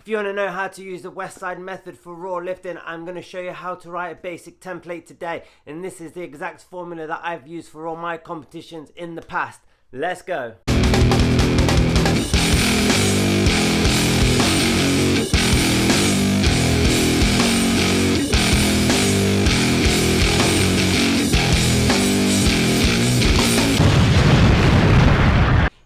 If you want to know how to use the Westside method for raw lifting, I'm going to show you how to write a basic template today. And this is the exact formula that I've used for all my competitions in the past. Let's go.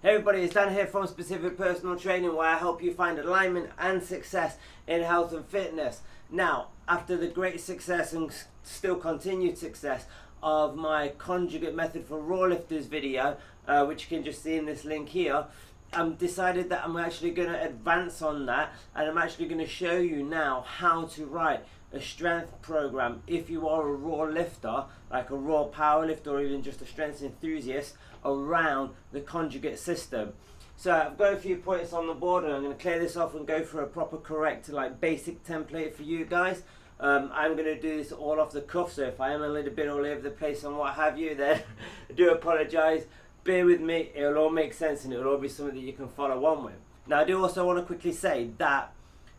Hey everybody, it's Dan here from Specific Personal Training, where I help you find alignment and success in health and fitness. Now, after the great success and still continued success of my Conjugate Method for raw lifters video, which you can just see in this link here, I've decided that I'm actually going to advance on that, and I'm actually going to show you now how to write a strength program if you are a raw lifter, like a raw power lifter, or even just a strength enthusiast around the conjugate system. So I've got a few points on the board, and I'm going to clear this off and go for a proper correct basic template for you guys. I'm going to do this all off the cuff, so if I am a little bit all over the place and what have you, then I do apologise. Bear with me, it'll all make sense and it'll all be something that you can follow on with. Now I do also want to quickly say that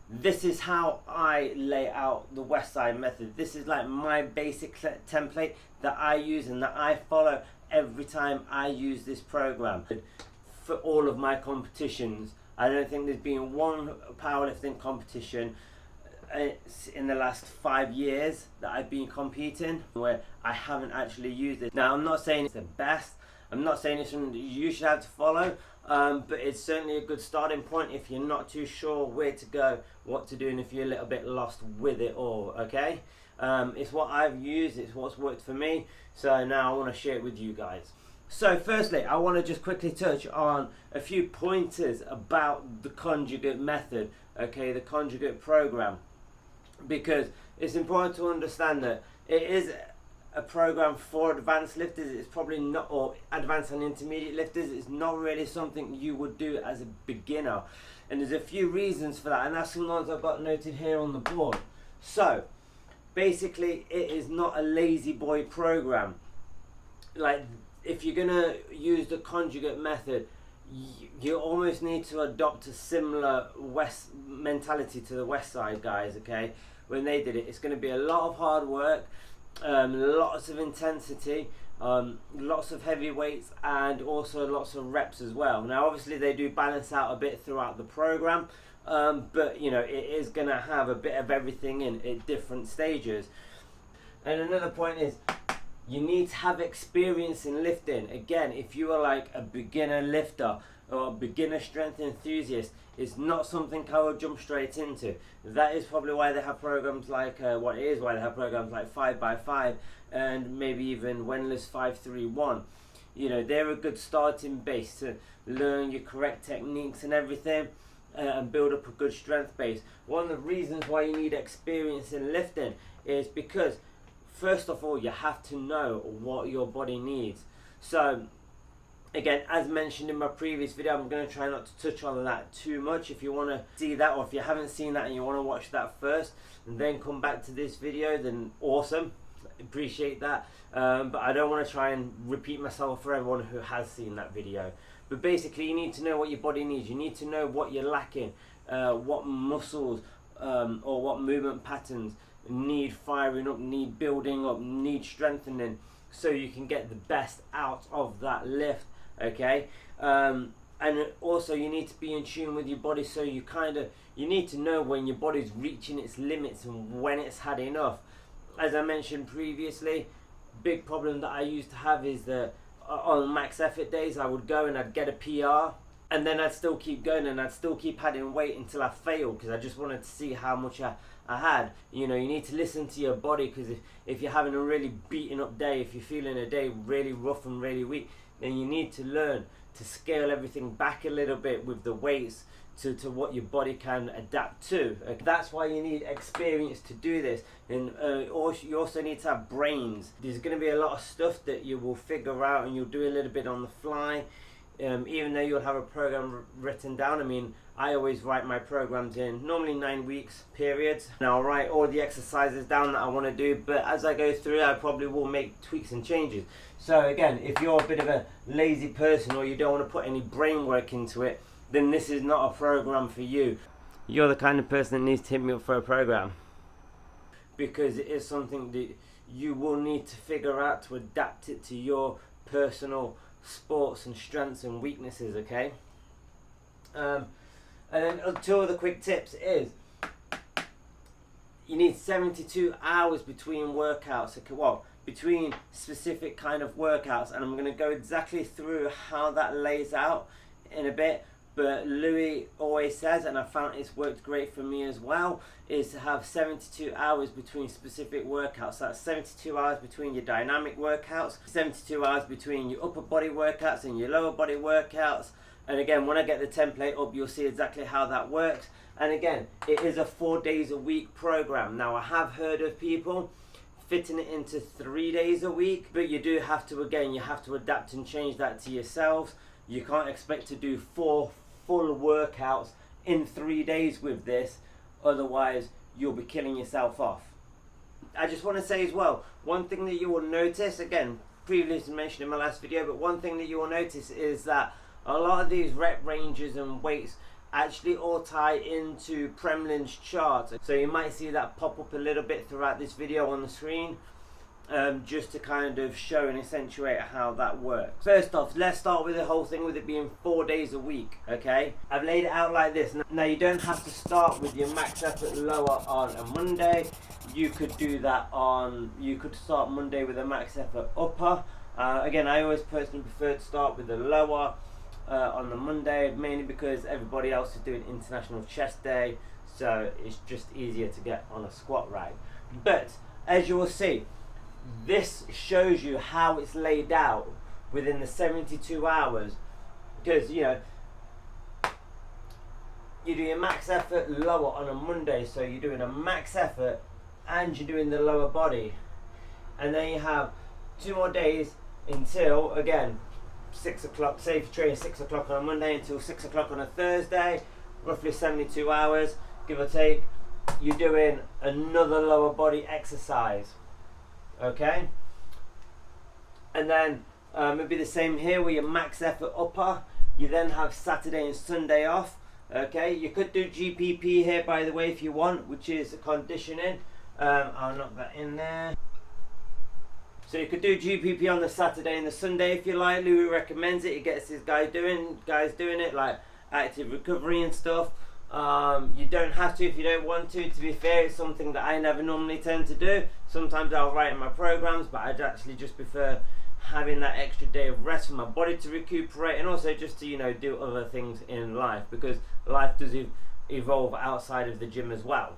this is how I lay out the Westside method. This is like my basic template that I use and that I follow every time I use this program for all of my competitions. I don't think there's been one powerlifting competition in the last 5 years that I've been competing where I haven't actually used it. Now I'm not saying it's the best, I'm not saying it's something that you should have to follow, but it's certainly a good starting point if you're not too sure where to go, what to do, and if you're a little bit lost with it all, okay? It's what I've used, it's what's worked for me, so now I want to share it with you guys. So firstly, I want to just quickly touch on a few pointers about the conjugate method, okay, the conjugate program, because it's important to understand that it is a program for advanced lifters. It's probably not, or advanced and intermediate lifters, it's not really something you would do as a beginner, and there's a few reasons for that, and that's some ones I've got noted here on the board. So basically, it is not a lazy boy program. Like, if you're gonna use the conjugate method, you almost need to adopt a similar mentality to the Westside guys, okay? When they did it, it's going to be a lot of hard work, lots of intensity, lots of heavy weights, and also lots of reps as well. Now obviously they do balance out a bit throughout the program, but you know, it is going to have a bit of everything in at different stages. And another point is, you need to have experience in lifting. Again, if you are like a beginner lifter or a beginner strength enthusiast, it's not something I would jump straight into. That is probably why they have programs like why they have programs like 5x5 and maybe even Wendler's 5-3-1. You know, they're a good starting base to learn your correct techniques and everything, and build up a good strength base. One of the reasons why you need experience in lifting is because, first of all, you have to know what your body needs. So again, as mentioned in my previous video, I'm going to try not to touch on that too much. If you want to see that, or if you haven't seen that and you want to watch that first and then come back to this video, then awesome, appreciate that. But I don't want to try and repeat myself for everyone who has seen that video. But basically, you need to know what your body needs. You need to know what you're lacking, what muscles or what movement patterns need firing up, need building up, need strengthening, so you can get the best out of that lift, okay? And also you need to be in tune with your body, so you need to know when your body's reaching its limits and when it's had enough. As I mentioned previously, big problem that I used to have is that on max effort days I would go and I'd get a PR, and then I'd still keep going and I'd still keep adding weight until I failed, because I just wanted to see how much I had. You know, you need to listen to your body, because if you're having a really beaten up day, if you're feeling a day really rough and really weak, then you need to learn to scale everything back a little bit with the weights to what your body can adapt to. That's why you need experience to do this. And you also need to have brains. There's going to be a lot of stuff that you will figure out and you'll do a little bit on the fly. Even though you'll have a program written down. I mean, I always write my programs in normally 9 weeks periods, and I'll write all the exercises down that I want to do, but as I go through I probably will make tweaks and changes. So again, if you're a bit of a lazy person or you don't want to put any brain work into it, then this is not a program for you. you're the kind of person that needs to hit me up for a program, because it is something that you will need to figure out to adapt it to your personal sports and strengths and weaknesses, okay? And then 2 other quick tips is, you need 72 hours between workouts, okay, well, between specific kind of workouts, and I'm going to go exactly through how that lays out in a bit. But Louis always says, and I found it's worked great for me as well, is to have 72 hours between specific workouts. That's 72 hours between your dynamic workouts, 72 hours between your upper body workouts and your lower body workouts. And again, when I get the template up, you'll see exactly how that works. And again, it is a 4 days a week program. Now, I have heard of people fitting it into 3 days a week, but you do have to, again, you have to adapt and change that to yourselves. You can't expect to do 4 full workouts in 3 days with this, otherwise you'll be killing yourself off. I just want to say as well, one thing that you will notice, again, previously mentioned in my last video, but one thing that you will notice is that a lot of these rep ranges and weights actually all tie into Premlin's charts. So you might see that pop up a little bit throughout this video on the screen, just to kind of show and accentuate how that works. First off, let's start with the whole thing with it being 4 days a week, okay? I've laid it out like this. Now, you don't have to start with your max effort lower on a Monday. You could do that on, you could start Monday with a max effort upper. Again, I always personally prefer to start with the lower on the Monday, mainly because everybody else is doing International Chest Day, so it's just easier to get on a squat rack. But as you will see, this shows you how it's laid out within the 72 hours, because you know, you do your max effort lower on a Monday, so you're doing a max effort and you're doing the lower body, and then you have 2 more days until, again, 6 o'clock, say if you train 6 o'clock on a Monday until 6 o'clock on a Thursday, roughly 72 hours, give or take, you're doing another lower body exercise, okay? And then it'll be the same here with your max effort upper. You then have Saturday and Sunday off, okay? You could do GPP here, by the way, if you want, which is conditioning. I'll knock that in there. So you could do GPP on the Saturday and the Sunday if you like. Louis recommends it. He gets his guys doing it, like active recovery and stuff. You don't have to if you don't want to. To be fair, it's something that I never normally tend to do. Sometimes I'll write in my programs, but I'd actually just prefer having that extra day of rest for my body to recuperate, and also just to, you know, do other things in life, because life does evolve outside of the gym as well.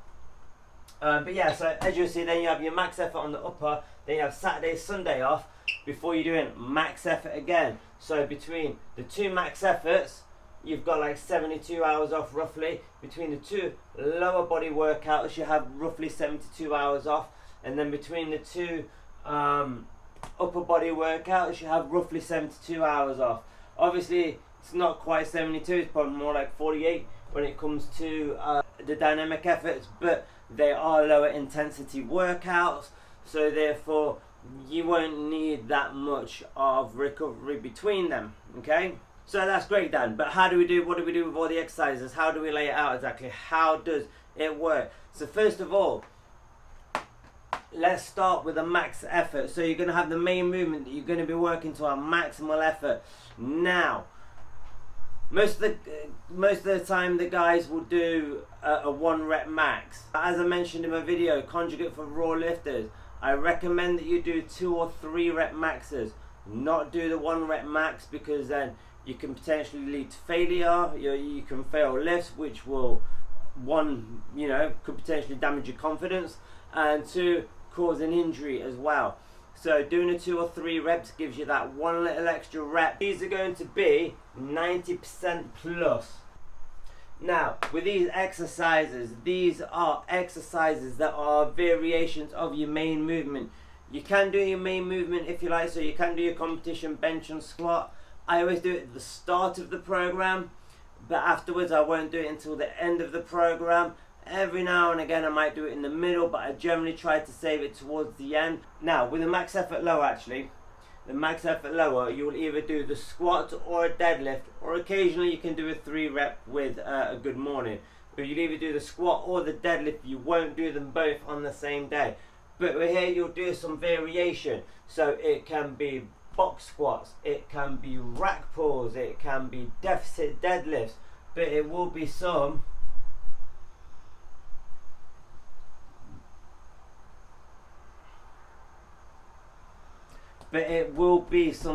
But yeah, so as you'll see, then you have your max effort on the upper, then you have Saturday, Sunday off before you're doing max effort again. So between the 2 max efforts, you've got like 72 hours off roughly. Between the 2 lower body workouts, you have roughly 72 hours off. And then between the 2 upper body workouts, you have roughly 72 hours off. Obviously, it's not quite 72, it's probably more like 48 when it comes to the dynamic efforts, but they are lower intensity workouts, so therefore you won't need that much of recovery between them, okay? So that's great, Dan, but what do we do with all the exercises? How do we lay it out exactly? How does it work? So first of all, let's start with a max effort. So you're going to have the main movement that you're going to be working to a maximal effort. Now, most of the time the guys will do a 1 rep max. As I mentioned in my video, Conjugate for raw lifters, I recommend that you do 2 or 3 rep maxes, not do the 1 rep max, because then you can potentially lead to failure. You can fail lifts, which will, 1, you know, could potentially damage your confidence, and 2, cause an injury as well. So doing a 2 or 3 reps gives you that 1 little extra rep. These are going to be 90% plus. Now, with these exercises, these are exercises that are variations of your main movement. You can do your main movement if you like, so you can do your competition bench and squat. I always do it at the start of the program, but afterwards I won't do it until the end of the program. Every now and again I might do it in the middle, but I generally try to save it towards the end. Now, with the max effort lower, actually, the max effort lower, you will either do the squat or a deadlift, or occasionally you can do a 3 rep with a good morning. Or you'll either do the squat or the deadlift. You won't do them both on the same day. But here you'll do some variation. So it can be box squats, it can be rack pulls, it can be deficit deadlifts, but it will be some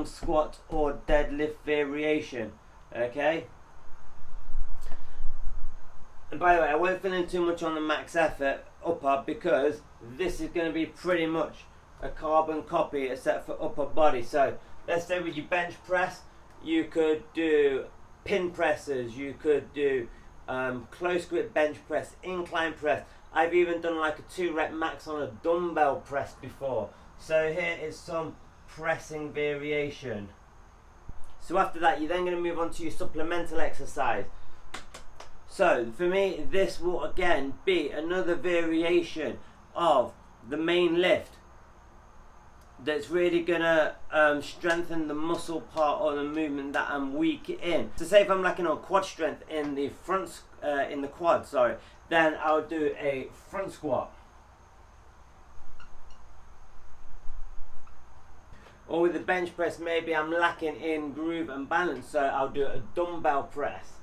squat or deadlift variation. Okay, and by the way, I won't fill in too much on the max effort upper, because this is going to be pretty much a carbon copy except for upper body. So let's say with your bench press, you could do pin presses, you could do close grip bench press, incline press. I've even done like a 2-rep max on a dumbbell press before. So here is some pressing variation. So after that, you're then going to move on to your supplemental exercise. So for me, this will again be another variation of the main lift that's really gonna strengthen the muscle part of the movement that I'm weak in. So say if I'm lacking on quad strength in the front, in the quad, sorry, then I'll do a front squat. Or with the bench press, maybe I'm lacking in groove and balance, so I'll do a dumbbell press.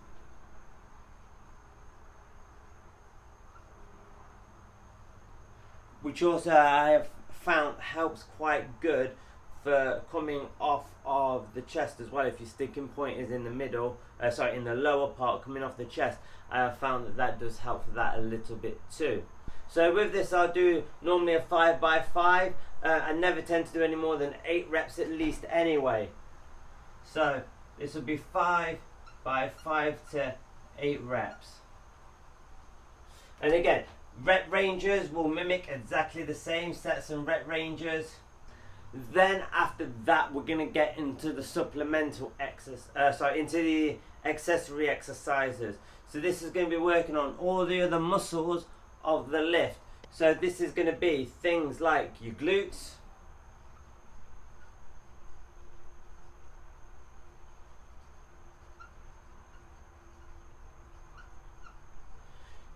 Which also I have found helps quite good for coming off of the chest as well. If your sticking point is in the middle, in the lower part coming off the chest, I have found that that does help for that a little bit too. So with this, I'll do normally a 5x5. I never tend to do any more than 8 reps at least anyway. So this will be 5 by 5 to 8 reps. And again, rep ranges will mimic exactly the same sets and rep ranges. Then after that, we're going to get into the supplemental into the accessory exercises. So this is going to be working on all the other muscles of the lift. So this is going to be things like your glutes,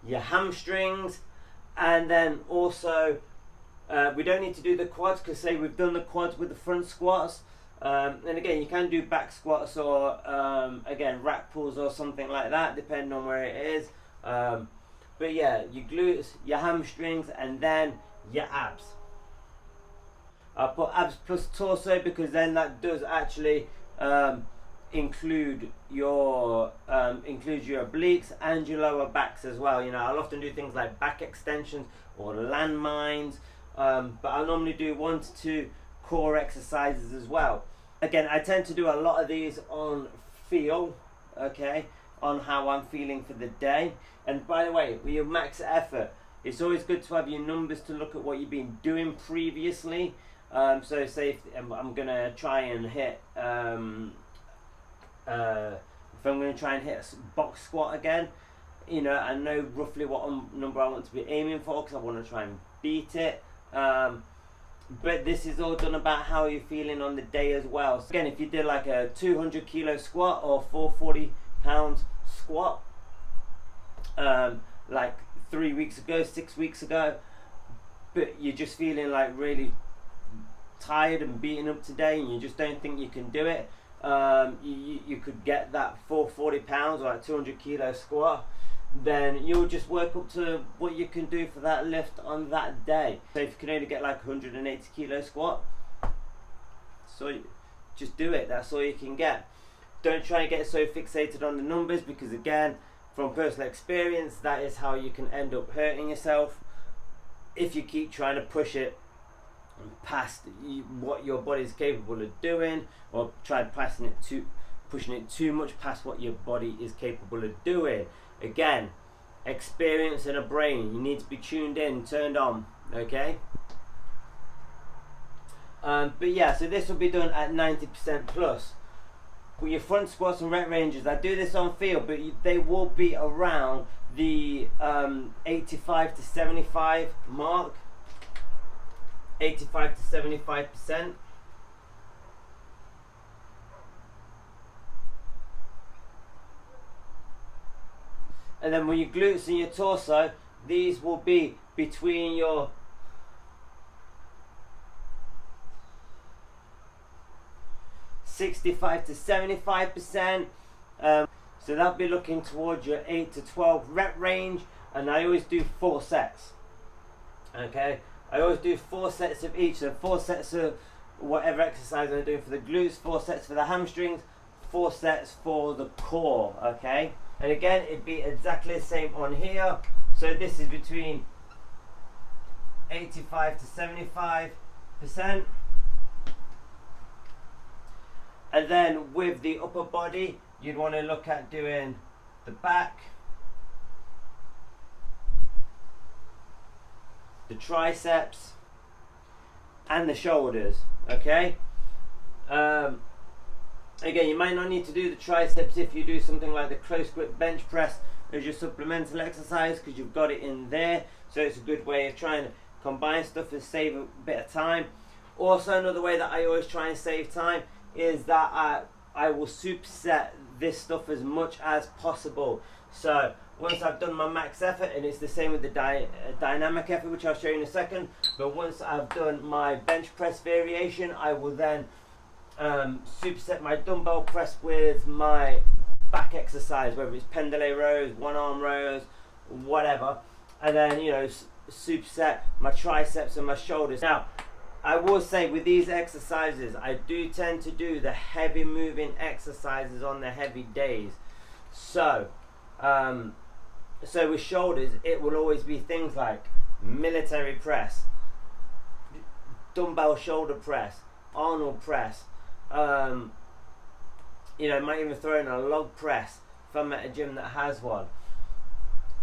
your hamstrings, and then also we don't need to do the quads, because say we've done the quads with the front squats, and again you can do back squats or again rack pulls or something like that, depending on where it is, but yeah, your glutes, your hamstrings, and then your abs. I'll put abs plus torso because then that does actually include your obliques and your lower backs as well. You know, I'll often do things like back extensions or landmines, but I'll normally do 1 to 2 core exercises as well. Again, I tend to do a lot of these on feel, okay, on how I'm feeling for the day. And by the way, with your max effort, it's always good to have your numbers to look at what you've been doing previously. So say if I'm gonna try and hit if I'm going to try and hit a box squat again, you know, I know roughly what number I want to be aiming for, because I want to try and beat it. But this is all done about how you're feeling on the day as well. So again, if you did like a 200 kilo squat or 440 pounds squat, like 3 weeks ago, 6 weeks ago, but you're just feeling like really tired and beaten up today, and you just don't think you can do it, you could get that 440 pounds or like 200 kilo squat, then you'll just work up to what you can do for that lift on that day. So if you can only get like 180 kilo squat, so just do it, that's all you can get. Don't try and get so fixated on the numbers, because again, from personal experience, that is how you can end up hurting yourself if you keep trying to push it past what your body is capable of doing, or pushing it too much past what your body is capable of doing. Again, experience and a brain, you need to be tuned in, turned on, okay? But yeah, so this will be done at 90% plus. With your front squats and rep ranges, I do this on field, but they will be around the 85 to 75 mark. 85 to 75%. And then with your glutes and your torso, these will be between your 65 to 75%. So that'll be looking towards your 8 to 12 rep range, and I always do 4 sets. Okay, I always do 4 sets of each, so 4 sets of whatever exercise I'm doing for the glutes, 4 sets for the hamstrings, 4 sets for the core. Okay, and again, it'd be exactly the same on here. So this is between 85 to 75%. And then with the upper body, you'd want to look at doing the back, the triceps, and the shoulders. Okay. Again, you might not need to do the triceps if you do something like the close grip bench press as your supplemental exercise, because you've got it in there. So it's a good way of trying to combine stuff and save a bit of time. Also, another way that I always try and save time is that I will superset this stuff as much as possible. So once I've done my max effort, and it's the same with the dynamic effort, which I'll show you in a second, but once I've done my bench press variation, I will then superset my dumbbell press with my back exercise, whether it's pendlay rows, one arm rows, whatever, and then, you know, superset my triceps and my shoulders. Now, I will say with these exercises, I do tend to do the heavy moving exercises on the heavy days. So with shoulders, it will always be things like military press, dumbbell shoulder press, Arnold press, you know, might even throw in a log press if I'm at a gym that has one.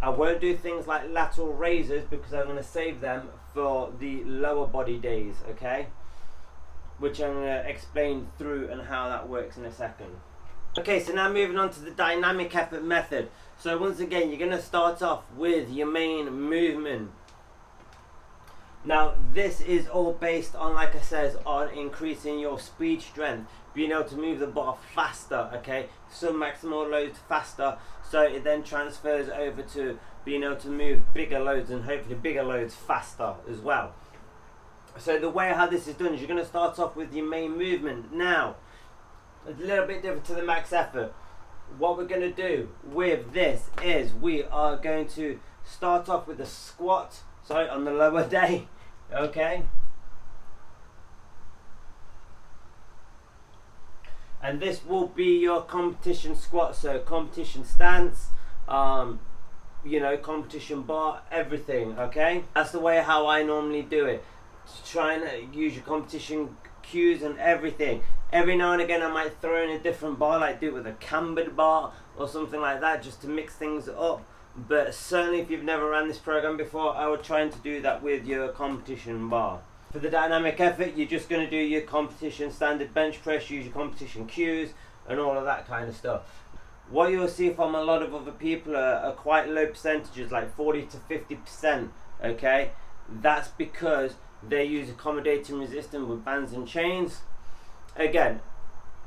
I won't do things like lateral raises because I'm going to save them for the lower body days, okay? Which I'm going to explain through and how that works in a second. Okay, so now moving on to the dynamic effort method. So once again, you're going to start off with your main movement. Now, this is all based on, like I said, on increasing your speed strength, being able to move the bar faster, okay? Some maximal loads faster, so it then transfers over to being able to move bigger loads, and hopefully bigger loads faster as well. So the way how this is done is you're going to start off with your main movement. Now, it's a little bit different to the max effort. What we're going to do with this is we are going to start off with a squat, sorry, on the lower day, okay? And this will be your competition squat, so competition stance, you know, competition bar, everything, okay? That's the way how I normally do it. Just try and use your competition cues and everything. Every now and again I might throw in a different bar, like do it with a cambered bar or something like that, just to mix things up. But certainly if you've never ran this program before, I would try to do that with your competition bar. For the dynamic effort, you're just going to do your competition standard bench press, use your competition cues and all of that kind of stuff. What you'll see from a lot of other people are quite low percentages, like 40 to 50%, okay? That's because they use accommodating resistance with bands and chains. Again,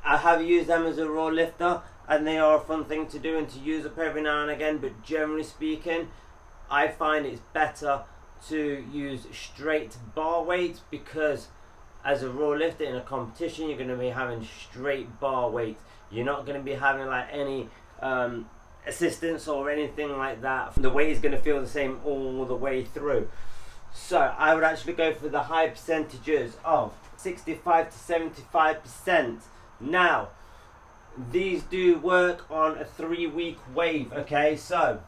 I have used them as a raw lifter, and they are a fun thing to do and to use up every now and again, but generally speaking, I find it's better to use straight bar weights, because as a raw lifter in a competition, you're going to be having straight bar weights. You're not going to be having like any assistance or anything like that. The weight is going to feel the same all the way through. So I would actually go for the high percentages of 65 to 75%. Now, these do work on a 3-week wave, okay? So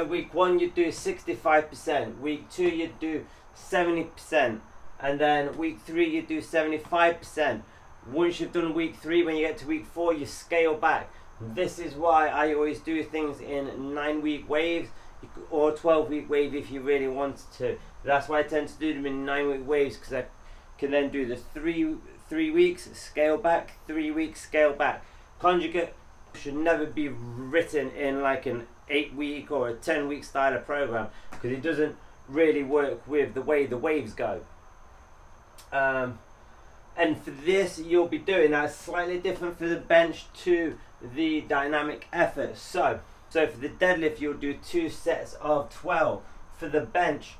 week 1 you'd do 65%, week 2 you'd do 70%, and then week 3 you'd do 75%. Once you've done week 3, when you get to week 4, you scale back. This is why I always do things in 9-week waves, or 12-week wave if you really wanted to. That's why I tend to do them in 9-week waves, because I can then do the 3 weeks, scale back, 3 weeks, scale back. Conjugate should never be written in like an 8-week or a 10-week style of program, because it doesn't really work with the way the waves go. And for this, you'll be doing that slightly different for the bench to the dynamic effort. So for the deadlift, you'll do 2 sets of 12. For the bench,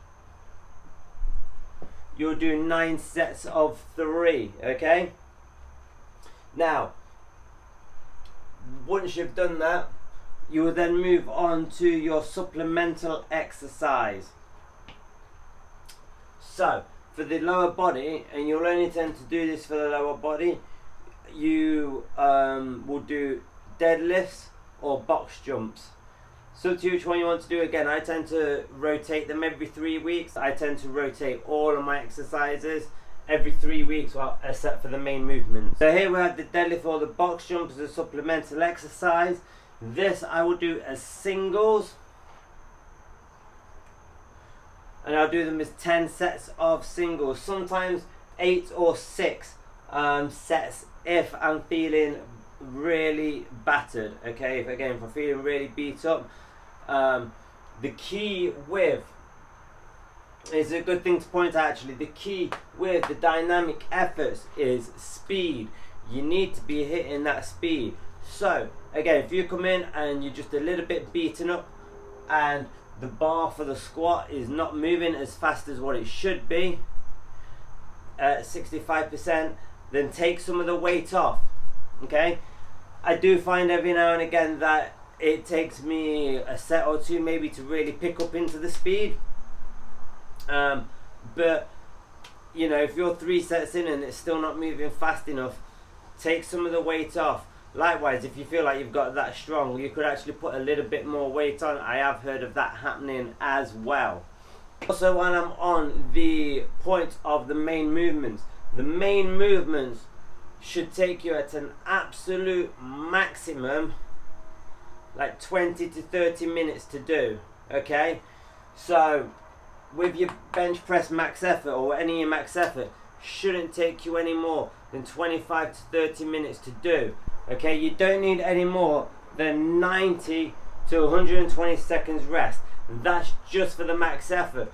you'll do 9 sets of 3, okay? Now, once you've done that, you will then move on to your supplemental exercise. So, for the lower body, and you'll only tend to do this for the lower body, you will do deadlifts or box jumps. So to which one you want to do. Again, I tend to rotate them every 3 weeks. I tend to rotate all of my exercises every 3 weeks, well, except for the main movement. So here we have the deadlift or the box jump as a supplemental exercise. This I will do as singles, and I'll do them as 10 sets of singles, sometimes 8 or 6 sets if I'm feeling really battered, okay? If I'm feeling really beat up. The key with, it's a good thing to point out actually, the key with the dynamic efforts is speed. You need to be hitting that speed. So again, if you come in and you're just a little bit beaten up and the bar for the squat is not moving as fast as what it should be at 65%, then take some of the weight off, okay? I do find every now and again that it takes me a set or two maybe to really pick up into the speed, but you know, if you're 3 sets in and it's still not moving fast enough, take some of the weight off. Likewise, if you feel like you've got that strong, you could actually put a little bit more weight on. I have heard of that happening as well. Also, while I'm on the point of the main movements, the main movements should take you at an absolute maximum like 20 to 30 minutes to do, okay? So with your bench press max effort or any max effort, shouldn't take you any more than 25 to 30 minutes to do, okay? You don't need any more than 90 to 120 seconds rest. That's just for the max effort.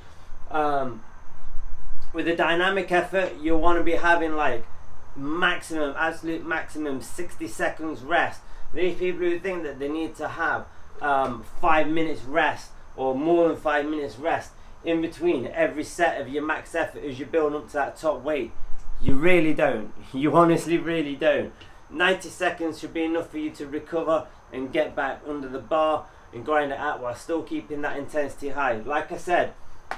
With the dynamic effort, you'll want to be having like maximum, absolute maximum 60 seconds rest. These people who think that they need to have 5 minutes rest or more than 5 minutes rest in between every set of your max effort as you build up to that top weight, you really don't. You honestly really don't. 90 seconds should be enough for you to recover and get back under the bar and grind it out while still keeping that intensity high. Like I said,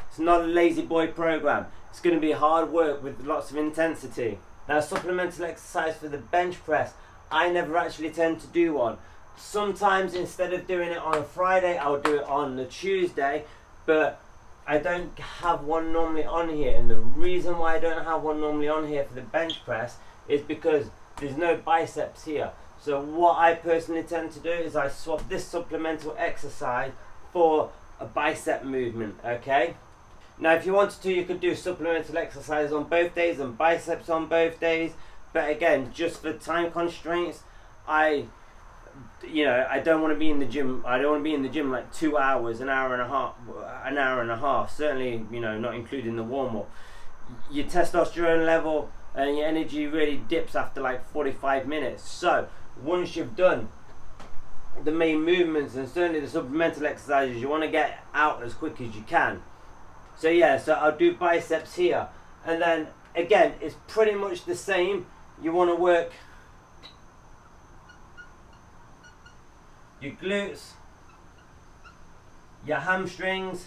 it's not a lazy boy program. It's going to be hard work with lots of intensity. Now, supplemental exercise for the bench press, I never actually tend to do one. Sometimes instead of doing it on a Friday, I'll do it on the Tuesday, but I don't have one normally on here. And the reason why I don't have one normally on here for the bench press is because there's no biceps here. So what I personally tend to do is I swap this supplemental exercise for a bicep movement, okay? Now if you wanted to, you could do supplemental exercise on both days and biceps on both days, but again, just for time constraints, I don't want to be in the gym. I don't want to be in the gym like 2 hours, an hour and a half. Certainly, not including the warm up. Your testosterone level and your energy really dips after like 45 minutes. So once you've done the main movements and certainly the supplemental exercises, you want to get out as quick as you can. So yeah, so I'll do biceps here, and then again, it's pretty much the same. You want to work your glutes, your hamstrings,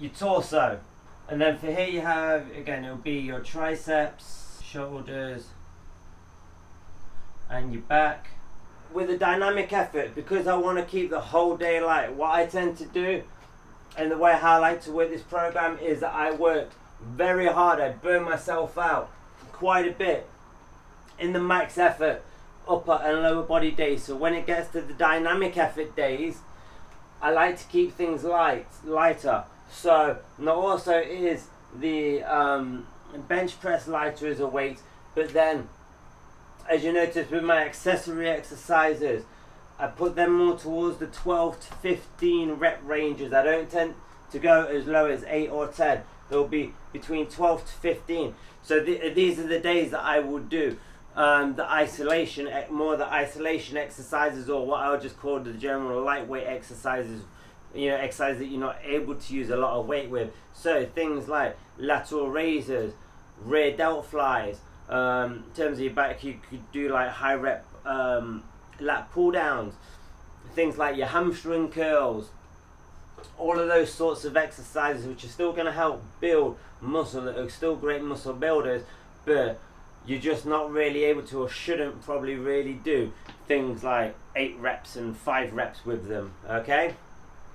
your torso, and then for here you have, again, it'll be your triceps, shoulders, and your back. With a dynamic effort, because I want to keep the whole day light, what I tend to do and the way how I like to work this program is that I work very hard. I burn myself out quite a bit in the max effort upper and lower body days. So when it gets to the dynamic effort days, I like to keep things lighter. So not also is the bench press lighter as a weight, but then as you notice with my accessory exercises, I put them more towards the 12 to 15 rep ranges. I don't tend to go as low as 8 or 10 there'll be between 12 to 15. So these are the days that I will do the isolation exercises, or what I would just call the general lightweight exercises. You know, exercises that you're not able to use a lot of weight with. So things like lateral raises, rear delt flies. In terms of your back, you could do like high rep lat pull downs. Things like your hamstring curls. All of those sorts of exercises which are still going to help build muscle, that are still great muscle builders, but you're just not really able to, or shouldn't probably really do things like 8 reps and 5 reps with them. Okay,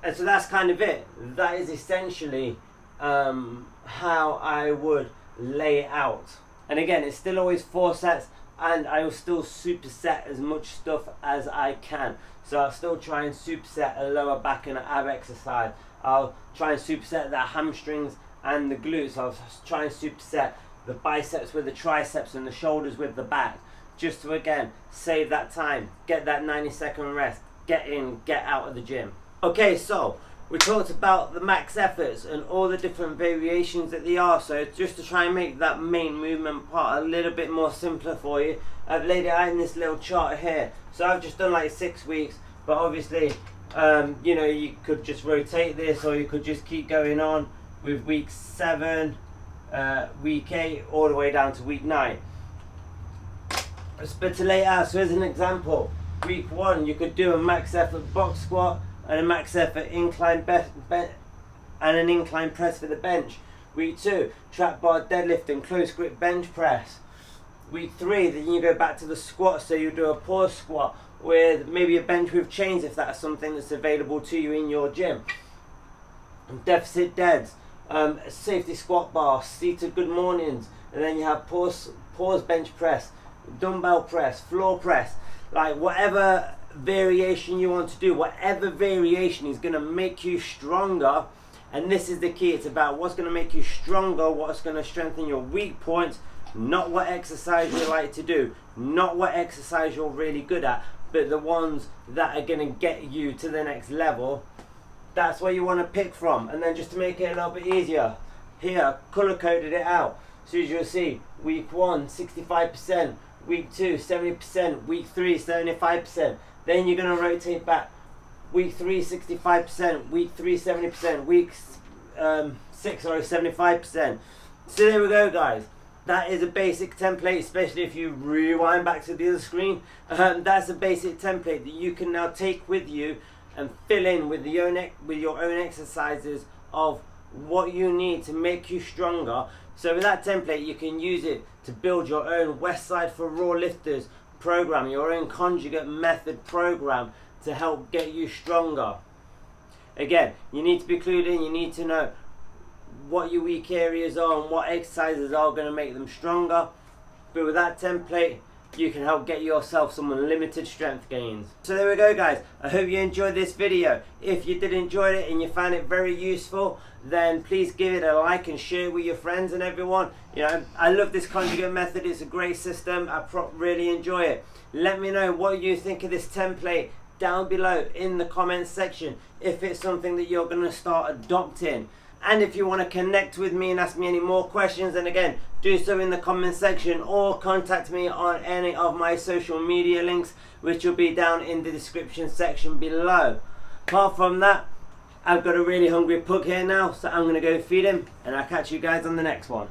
and so that's kind of it. That is essentially how I would lay it out. And again, it's still always 4 sets, and I will still superset as much stuff as I can. So I'll still try and superset a lower back and an ab exercise. I'll try and superset the hamstrings and the glutes. I'll try and superset the biceps with the triceps and the shoulders with the back. Just to, again, save that time, get that 90-second rest, get in, get out of the gym. Okay, so we talked about the max efforts and all the different variations that they are. So just to try and make that main movement part a little bit more simpler for you, I've laid it out in this little chart here. So I've just done like 6 weeks, but obviously, you know, you could just rotate this, or you could just keep going on with week 7, week 8, all the way down to week 9. But to lay it out, so as an example, week 1, you could do a max effort box squat and a max effort incline and an incline press for the bench. Week 2, trap bar deadlift and close grip bench press. Week 3, then you go back to the squat, so you do a pause squat with maybe a bench with chains if that's something that's available to you in your gym. Deficit deads, safety squat bar, seated good mornings, and then you have pause bench press, dumbbell press, floor press, like whatever variation you want to do, whatever variation is going to make you stronger. And this is the key, it's about what's going to make you stronger, what's going to strengthen your weak points, not what exercise you like to do, not what exercise you're really good at, but the ones that are going to get you to the next level. That's where you want to pick from. And then just to make it a little bit easier, here color coded it out. So as you'll see, week 1 65%, week 2 70%, week 3 75%. Then you're going to rotate back. Week 3 65%, week 3 70%, week 6 or 75%. So there we go, guys. That is a basic template, especially if you rewind back to the other screen. That's a basic template that you can now take with you and fill in with your own exercises of what you need to make you stronger. So with that template, you can use it to build your own Westside for Raw Lifters program, your own Conjugate Method program to help get you stronger. Again, you need to be clued in, you need to know what your weak areas are and what exercises are going to make them stronger. But with that template, you can help get yourself some unlimited strength gains. So there we go, guys. I hope you enjoyed this video. If you did enjoy it and you found it very useful, then please give it a like and share it with your friends and everyone. You know, I love this Conjugate Method. It's a great system. I really enjoy it. Let me know what you think of this template down below in the comments section, if it's something that you're going to start adopting. And if you want to connect with me and ask me any more questions, then again, do so in the comment section, or contact me on any of my social media links, which will be down in the description section below. Apart from that, I've got a really hungry pug here now, so I'm going to go feed him, and I'll catch you guys on the next one.